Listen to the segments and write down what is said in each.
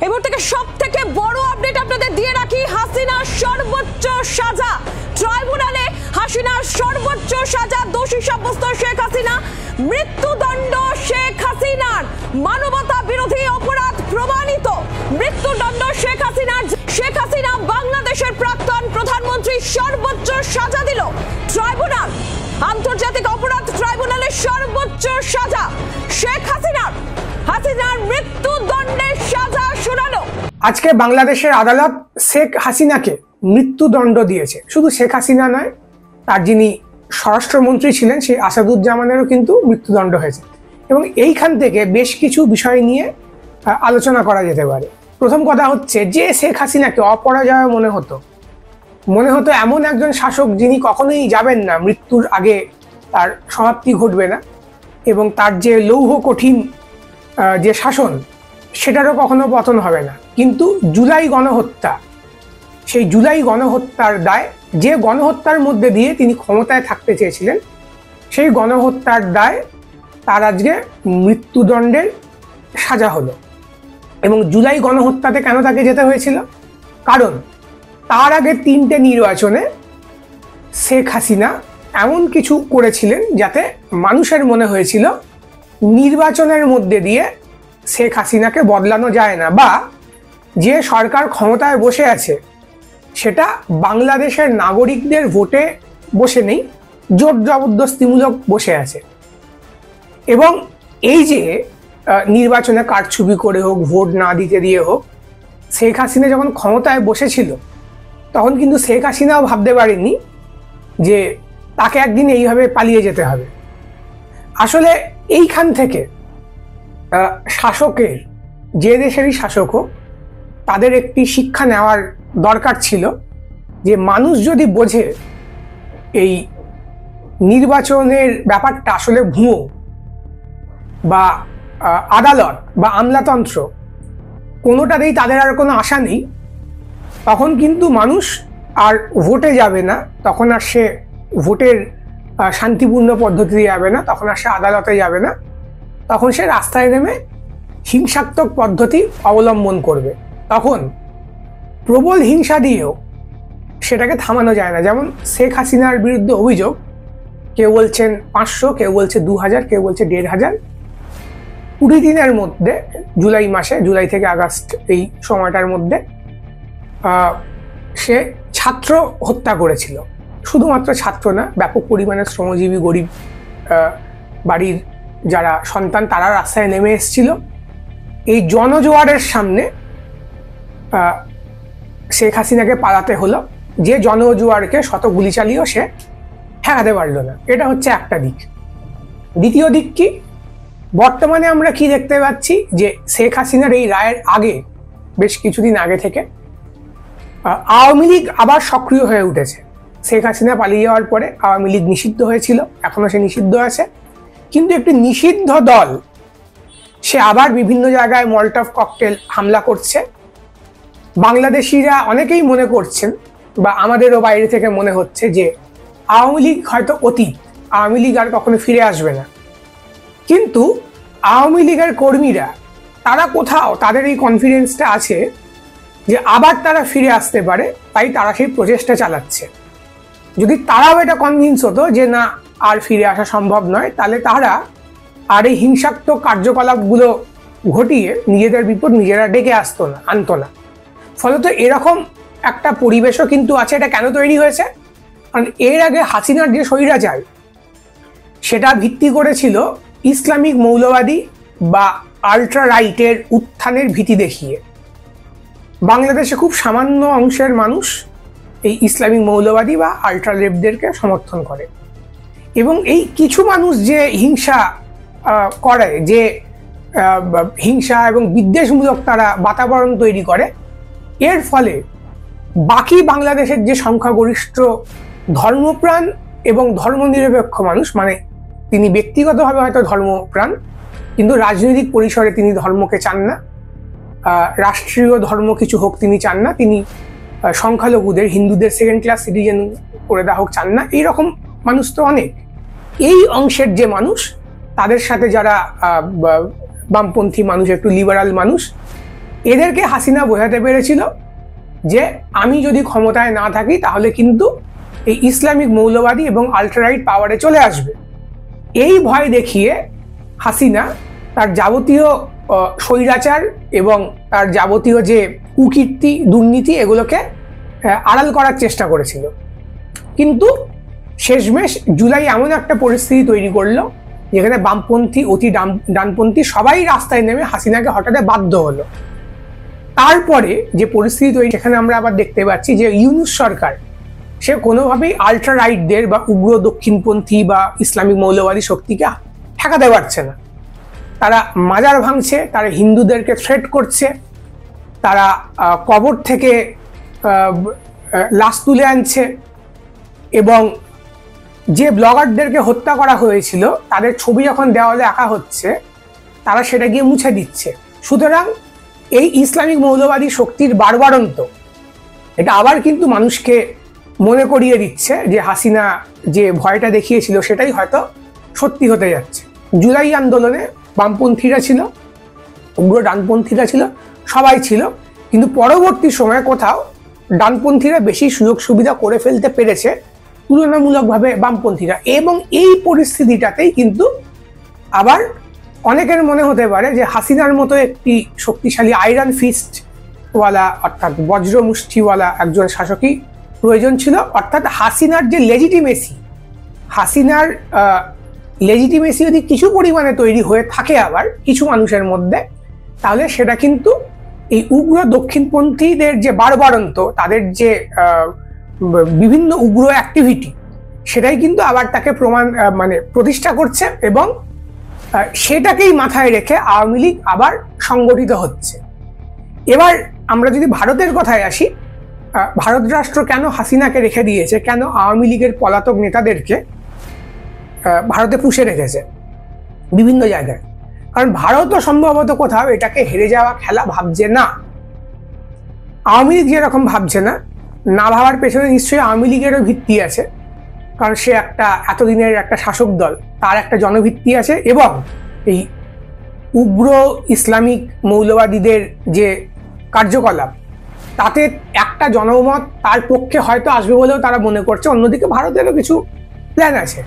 এবার থেকে সবথেকে বড় আপডেট আপনাদের দিয়ে রাখি, হাসিনার সর্বোচ্চ সাজা ট্রাইব্যুনালে। হাসিনার সর্বোচ্চ সাজা, দোষী সাব্যস্ত শেখ হাসিনা, মৃত্যুদণ্ড শেখ হাসিনার, মানবতা বিরোধী অপরাধ প্রমাণিত, মৃত্যুদণ্ড শেখ হাসিনার। শেখ হাসিনা বাংলাদেশের প্রাক্তন প্রধানমন্ত্রী, সর্বোচ্চ সাজা দিল ট্রাইব্যুনাল। আন্তর্জাতিক অপরাধ ট্রাইব্যুনালের সর্বোচ্চ সাজা শেখ হাসিনার, হাসিনার মৃত্যুদণ্ডের সাজা শোনালো। আজকে বাংলাদেশের আদালত শেখ হাসিনাকে মৃত্যুদণ্ড দিয়েছে। শুধু শেখ হাসিনা নয়, তার যিনি স্বরাষ্ট্রমন্ত্রী ছিলেন সেই আসাদুজ্জামানেরও কিন্তু মৃত্যুদণ্ড হয়েছে। এবং এইখান থেকে বেশ কিছু বিষয় নিয়ে আলোচনা করা যেতে পারে। প্রথম কথা হচ্ছে যে শেখ হাসিনাকে অপরাজয় মনে হতো এমন একজন শাসক যিনি কখনোই যাবেন না, মৃত্যুর আগে তার সমাপ্তি ঘটবে না, এবং তার যে লৌহ কঠিন যে শাসন সেটারও কখনো পতন হবে না। কিন্তু জুলাই গণহত্যা, সেই জুলাই গণহত্যার দায়, যে গণহত্যার মধ্যে দিয়ে তিনি ক্ষমতায় থাকতে চেয়েছিলেন, সেই গণহত্যার দায় তার আজকে মৃত্যুদণ্ডের সাজা হলো। এবং জুলাই গণহত্যাতে কেন তাকে যেতে হয়েছিল? কারণ তার আগে 3টে নির্বাচনে শেখ হাসিনা এমন কিছু করেছিলেন যাতে মানুষের মনে হয়েছিল নির্বাচনের মধ্যে দিয়ে শেখ হাসিনাকে বদলানো যায় না, বা যে সরকার ক্ষমতায় বসে আছে সেটা বাংলাদেশের নাগরিকদের ভোটে বসে নেই, জোর জবরদস্তিমূলক বসে আছে। এবং এই যে নির্বাচনে কারচুপি করে হোক, ভোট না দিতে দিয়ে হোক, শেখ হাসিনা যখন ক্ষমতায় বসেছিল তখন কিন্তু শেখ হাসিনাও ভাবতে পারেননি যে তাকে একদিন এইভাবে পালিয়ে যেতে হবে। আসলে এইখান থেকে শাসকের, যে দেশেরই শাসক হোক, তাদের একটি শিক্ষা নেওয়ার দরকার ছিল যে মানুষ যদি বোঝে এই নির্বাচনের ব্যাপারটা আসলে ভুয়ো, বা আদালত বা আমলাতন্ত্র কোনোটাতেই তাদের আর কোনো আশা নেই, তখন কিন্তু মানুষ আর ভোটে যাবে না, তখন আর সে ভোটের শান্তিপূর্ণ পদ্ধতিতে যাবে না, তখন আর সে আদালতে যাবে না, তখন সে রাস্তায় নেমে হিংসাত্মক পদ্ধতি অবলম্বন করবে। তখন প্রবল হিংসা দিয়েও সেটাকে থামানো যায় না। যেমন শেখ হাসিনার বিরুদ্ধে অভিযোগ, কেউ বলছেন 500, কেউ বলছে 2000, কেউ বলছে 1500। 20 দিনের মধ্যে, জুলাই মাসে, জুলাই থেকে আগস্ট এই সময়টার মধ্যে সে ছাত্র হত্যা করেছিল। শুধুমাত্র ছাত্র না, ব্যাপক পরিমাণে শ্রমজীবী গরিব বাড়ির যারা সন্তান তারা রাস্তায় নেমে এসেছিল। এই জনজোয়ারের সামনে শেখ হাসিনাকে পালাতে হলো, যে জনজোয়ারকে শত গুলি চালিয়েও সে ঠেকাতে পারলো না। এটা হচ্ছে একটা দিক। দ্বিতীয় দিক কি, বর্তমানে আমরা কি দেখতে পাচ্ছি যে শেখ হাসিনার এই রায়ের আগে, বেশ কিছুদিন আগে থেকে আওয়ামী লীগ আবার সক্রিয় হয়ে উঠেছে। শেখ হাসিনা পালিয়ে যাওয়ার পরে আওয়ামী লীগ নিষিদ্ধ হয়েছিল, এখনো সে নিষিদ্ধ আছে, কিন্তু একটি নিষিদ্ধ দল সে আবার বিভিন্ন জায়গায় মলটভ ককটেল হামলা করছে। বাংলাদেশিরা অনেকেই মনে করছেন, বা আমাদেরও বাইরে থেকে মনে হচ্ছে যে আওয়ামী লীগ হয়তো অতীত, আওয়ামী লীগ আর কখনো ফিরে আসবে না। কিন্তু আওয়ামী লীগের কর্মীরা, তারা কোথাও তাদের এই কনফিডেন্সটা আছে যে আবার তারা ফিরে আসতে পারে, তাই তারা সেই প্রচেষ্টা চালাচ্ছে। যদি তারাও এটা কনভিন্স হতো যে না, আর ফিরে আসা সম্ভব নয়, তাহলে তারা আর এই হিংসাত্মক কার্যকলাপগুলো ঘটিয়ে নিজেদের বিপদ নিজেরা ডেকে আনতো না। ফলত এরকম একটা পরিবেশও কিন্তু আছে। এটা কেন তৈরি হয়েছে? কারণ এর আগে হাসিনার যে স্বৈরাচার, সেটা ভিত্তি করেছিল ইসলামিক মৌলবাদী বা আল্ট্রা রাইটের উত্থানের ভীতি দেখিয়ে। বাংলাদেশে খুব সামান্য অংশের মানুষ এই ইসলামিক মৌলবাদী বা আল্ট্রা লেফটদেরকে সমর্থন করে, এবং এই কিছু মানুষ যে হিংসা করে, যে হিংসা এবং বিদ্বেষমূলক তারা বাতাবরণ তৈরি করে, এর ফলে বাকি বাংলাদেশের যে সংখ্যাগরিষ্ঠ ধর্মপ্রাণ এবং ধর্মনিরপেক্ষ মানুষ, মানে তিনি ব্যক্তিগতভাবে হয়তো ধর্মপ্রাণ, কিন্তু রাজনৈতিক পরিসরে তিনি ধর্মকে চান না, রাষ্ট্রীয় ধর্ম কিছু হোক তিনি চান না, তিনি সংখ্যালঘুদের, হিন্দুদের সেকেন্ড ক্লাস সিটিজেন করে দেওয়া হোক চান না। এইরকম মানুষ তো অনেক। এই অংশের যে মানুষ, তাদের সাথে যারা বামপন্থী মানুষ, একটু লিবারাল মানুষ, এদেরকে হাসিনা বোঝাতে পেরেছিল যে আমি যদি ক্ষমতায় না থাকি তাহলে কিন্তু এই ইসলামিক মৌলবাদী এবং আল্ট্রারাইট পাওয়ারে চলে আসবে। এই ভয় দেখিয়ে হাসিনা তার যাবতীয় স্বৈরাচার এবং তার যাবতীয় যে কুকীর্তি দুর্নীতি এগুলোকে আড়াল করার চেষ্টা করেছিল। কিন্তু শেষমেশ জুলাই এমন একটা পরিস্থিতি তৈরি করলো যেখানে বামপন্থী অতি ডানপন্থী সবাই রাস্তায় নেমে হাসিনাকে হটাতে বাধ্য হলো। তারপরে যে পরিস্থিতি তৈরি, সেখানে আমরা আবার দেখতে পাচ্ছি যে ইউনূস সরকার সে কোনোভাবেই আল্ট্রা রাইটদের বা উগ্র দক্ষিণপন্থী বা ইসলামিক মৌলবাদী শক্তিকে ঠেকাতে পারছে না। তারা মাজার ভাঙছে, তারা হিন্দুদেরকে থ্রেট করছে, তারা কবর থেকে লাশ তুলে আনছে এবং যে ব্লগারদেরকে হত্যা করা হয়েছিল তাদের ছবি যখন দেওয়ালে আঁকা হচ্ছে তারা সেটা গিয়ে মুছে দিচ্ছে। সুতরাং এই ইসলামিক মৌলবাদী শক্তির বাড়বাড়ন্ত এটা আবার কিন্তু মানুষকে মনে করিয়ে দিচ্ছে যে হাসিনা যে ভয়টা দেখিয়েছিল সেটাই হয়তো সত্যি হতে যাচ্ছে। জুলাই আন্দোলনে বামপন্থীরা ছিল, উগ্র ডানপন্থীরা ছিল, সবাই ছিল, কিন্তু পরবর্তী সময়ে কোথাও ডানপন্থীরা বেশি সুযোগ সুবিধা করে ফেলতে পেরেছে তুলনামূলকভাবে বামপন্থীরা। এবং এই পরিস্থিতিটাতেই কিন্তু আবার অনেকের মনে হতে পারে যে হাসিনার মতো একটি শক্তিশালী আয়রন ফিস্টওয়ালা অর্থাৎ বজ্র মুষ্টিওয়ালা একজন শাসকই প্রয়োজন ছিল। অর্থাৎ হাসিনার যে লেজিটিমেসি, হাসিনার লেজিটিমেসি যদি কিছু পরিমাণে তৈরি হয়ে থাকে আবার কিছু মানুষের মধ্যে, তাহলে সেটা কিন্তু এই উগ্র দক্ষিণপন্থীদের যে বাড়বাড়ন্ত, তাদের যে বিভিন্ন উগ্র অ্যাক্টিভিটি, সেটাই কিন্তু আবার তাকে প্রতিষ্ঠা করছে এবং সেটাকেই মাথায় রেখে আওয়ামী লীগ আবার সংগঠিত হচ্ছে। এবার আমরা যদি ভারতের কথায় আসি, ভারত রাষ্ট্র কেন হাসিনাকে রেখে দিয়েছে, কেন আওয়ামী লীগের পলাতক নেতাদেরকে ভারতে পুষে রেখেছে বিভিন্ন জায়গায়? কারণ ভারতও সম্ভবত কোথাও এটাকে হেরে যাওয়া খেলা ভাবছে না। আওয়ামী লীগ যেরকম ভাবছে না, না ভাবার পেছনে নিশ্চয়ই আওয়ামী লীগেরও ভিত্তি আছে, কারণ সে একটা এতদিনের একটা শাসক দল, তার একটা জনভিত্তি আছে এবং এই উগ্র ইসলামিক মৌলবাদীদের যে কার্যকলাপ তাতে একটা জনমত তার পক্ষে হয়তো আসবে বলেও তারা মনে করছে। অন্যদিকে ভারতেরও কিছু প্ল্যান আছে,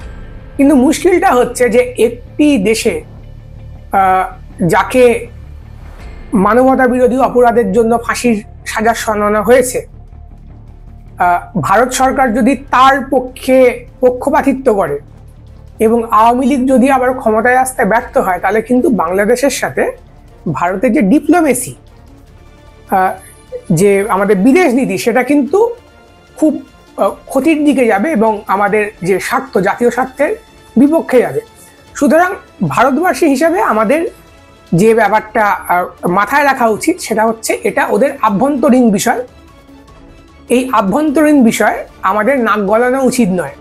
কিন্তু মুশকিলটা হচ্ছে যে একটি দেশে যাকে মানবতা বিরোধী অপরাধের জন্য ফাঁসির সাজা শোনানো হয়েছে, ভারত সরকার যদি তার পক্ষে পক্ষপাতিত্ব করে এবং আওয়ামী লীগ যদি আবার ক্ষমতায় আসতে ব্যর্থ হয়, তাহলে কিন্তু বাংলাদেশের সাথে ভারতের যে ডিপ্লোমেসি, যে আমাদের বিদেশ নীতি, সেটা কিন্তু খুব ক্ষতির দিকে যাবে এবং আমাদের যে স্বার্থ, জাতীয় স্বার্থের বিপক্ষে যাবে। সুতরাং ভারতবাসী হিসাবে আমাদের যে ব্যাপারটা মাথায় রাখা উচিত সেটা হচ্ছে এটা ওদের আভ্যন্তরীণ বিষয়। এই আভ্যন্তরীণ বিষয় আমাদের নাক গলানো উচিত নয়।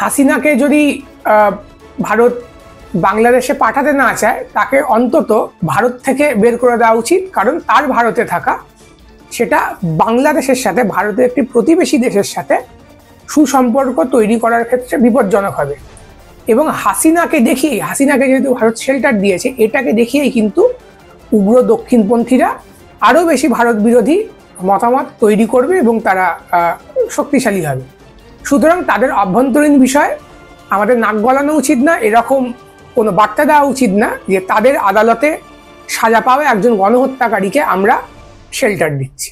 হাসিনাকে যদি ভারত বাংলাদেশে পাঠাতে না চায়, তাকে অন্তত ভারত থেকে বের করে দেওয়া উচিত, কারণ তার ভারতে থাকা সেটা বাংলাদেশের সাথে, ভারতের একটি প্রতিবেশী দেশের সাথে সুসম্পর্ক তৈরি করার ক্ষেত্রে বিপজ্জনক হবে। এবং হাসিনাকে যেহেতু ভারত শেল্টার দিয়েছে, এটাকে দেখিয়েই কিন্তু উগ্র দক্ষিণপন্থীরা আরও বেশি ভারত বিরোধী মতামত তৈরি করবে এবং তারা শক্তিশালী হবে। সুতরাং তাদের অভ্যন্তরীণ বিষয় আমাদের নাক গলানো উচিত না, এরকম কোনো বার্তা দেওয়া উচিত না যে তাদের আদালতে সাজা পাওয়া একজন গণহত্যাকারীকে আমরা শেল্টার দিচ্ছি।